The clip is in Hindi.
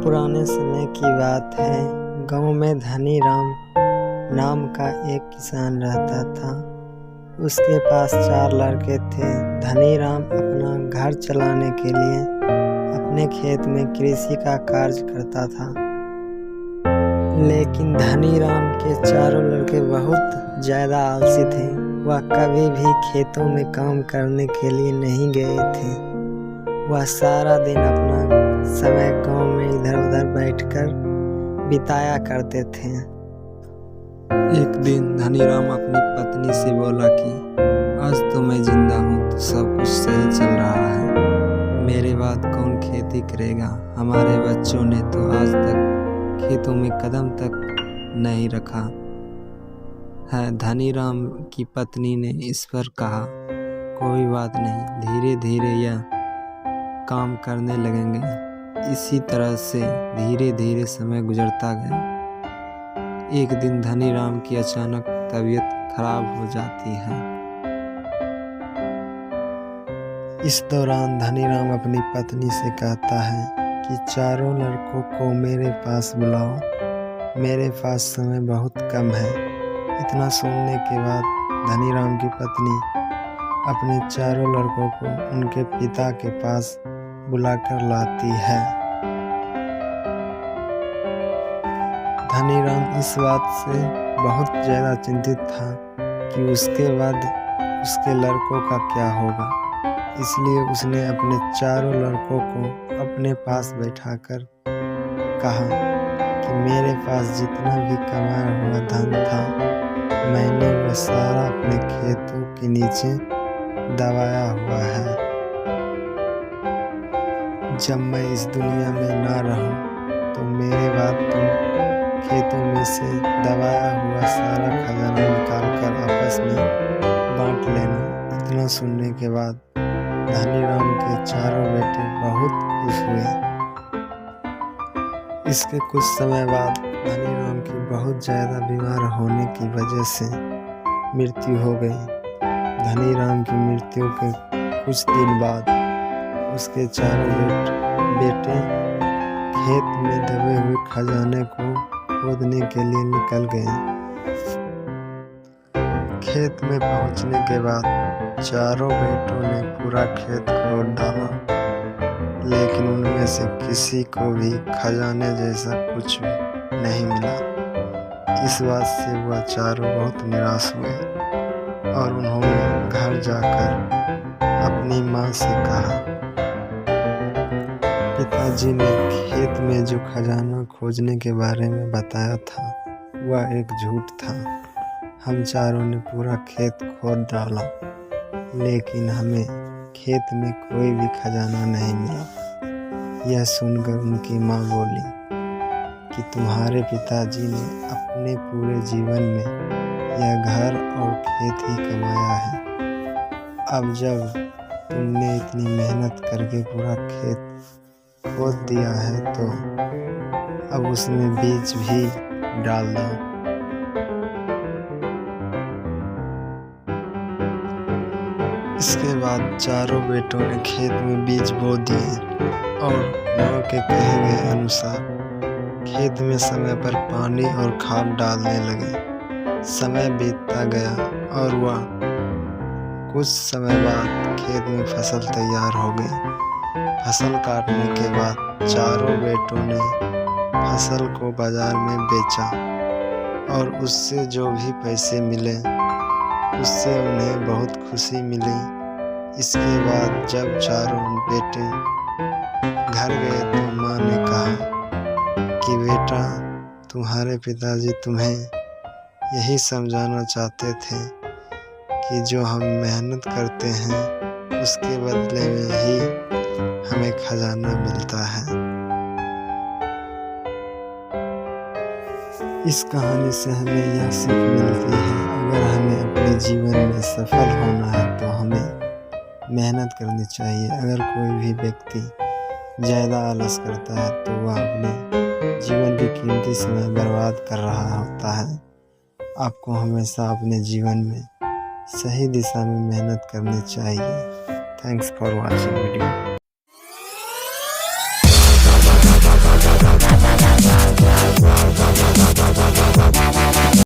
पुराने समय की बात है। गांव में धनी राम नाम का एक किसान रहता था। उसके पास 4 लड़के थे। धनी राम अपना घर चलाने के लिए अपने खेत में कृषि का कार्य करता था, लेकिन धनी राम के चारों लड़के बहुत ज़्यादा आलसी थे। वह कभी भी खेतों में काम करने के लिए नहीं गए थे। वह सारा दिन अपना समय गांव में इधर उधर बैठकर बिताया करते थे। एक दिन धनी राम अपनी पत्नी से बोला कि आज तो मैं जिंदा हूँ तो सब कुछ सही चल रहा है। मेरे बाद कौन खेती करेगा? हमारे बच्चों ने तो आज तक खेतों में कदम तक नहीं रखा है। धनी राम की पत्नी ने इस पर कहा, कोई बात नहीं, धीरे धीरे यह काम करने लगेंगे। इसी तरह से धीरे धीरे समय गुजरता गया। एक दिन धनी राम की अचानक तबीयत खराब हो जाती है। इस दौरान धनी राम अपनी पत्नी से कहता है कि चारों लड़कों को मेरे पास बुलाओ, मेरे पास समय बहुत कम है। इतना सुनने के बाद धनी राम की पत्नी अपने चारों लड़कों को उनके पिता के पास बुलाकर लाती है। धनी राम इस बात से बहुत ज़्यादा चिंतित था कि उसके बाद उसके लड़कों का क्या होगा। इसलिए उसने अपने चारों लड़कों को अपने पास बैठाकर कहा कि मेरे पास जितना भी कमाया हुआ धन था, मैंने वह सारा अपने खेतों के नीचे दबाया हुआ है। जब मैं इस दुनिया में ना रहूं तो मेरे बाद तुम खेतों में से दबाया हुआ सारा खजाना निकाल कर आपस में बांट लेना। इतना सुनने के बाद धनी राम के चारों बेटे बहुत खुश हुए। इसके कुछ समय बाद धनी राम की बहुत ज़्यादा बीमार होने की वजह से मृत्यु हो गई। धनी राम की मृत्यु के कुछ दिन बाद उसके चारों बेटे खेत में दबे हुए खजाने को खोदने के लिए निकल गए। खेत में पहुंचने के बाद चारों बेटों ने पूरा खेत खोद डाला, लेकिन उनमें से किसी को भी खजाने जैसा कुछ भी नहीं मिला। इस बात से वह चारों बहुत निराश हुए और उन्होंने घर जाकर अपनी माँ से कहा, पिताजी ने खेत में जो खजाना खोजने के बारे में बताया था वह एक झूठ था। हम चारों ने पूरा खेत खोद डाला, लेकिन हमें खेत में कोई भी खजाना नहीं मिला। यह सुनकर उनकी माँ बोली कि तुम्हारे पिताजी ने अपने पूरे जीवन में यह घर और खेत ही कमाया है। अब जब तुमने इतनी मेहनत करके पूरा खेत खोद दिया है तो अब उसमें बीज भी डाल दो। इसके बाद चारों बेटों ने खेत में बीज बो दिए और माँ के कहे गए अनुसार खेत में समय पर पानी और खाद डालने लगे। समय बीतता गया और वह कुछ समय बाद खेत में फसल तैयार हो गई। फसल काटने के बाद चारों बेटों ने फसल को बाजार में बेचा और उससे जो भी पैसे मिले उससे उन्हें बहुत खुशी मिली। इसके बाद जब चारों बेटे घर गए तो माँ ने कहा कि बेटा, तुम्हारे पिताजी तुम्हें यही समझाना चाहते थे कि जो हम मेहनत करते हैं उसके बदले में ही हमें खजाना मिलता है। इस कहानी से हमें यह सीख मिलती है, अगर हमें अपने जीवन में सफल होना है तो हमें मेहनत करनी चाहिए। अगर कोई भी व्यक्ति ज़्यादा आलस करता है तो वह अपने जीवन की कीमती समय बर्बाद कर रहा होता है। आपको हमेशा अपने जीवन में सही दिशा में मेहनत करनी चाहिए। Thanks for watching video.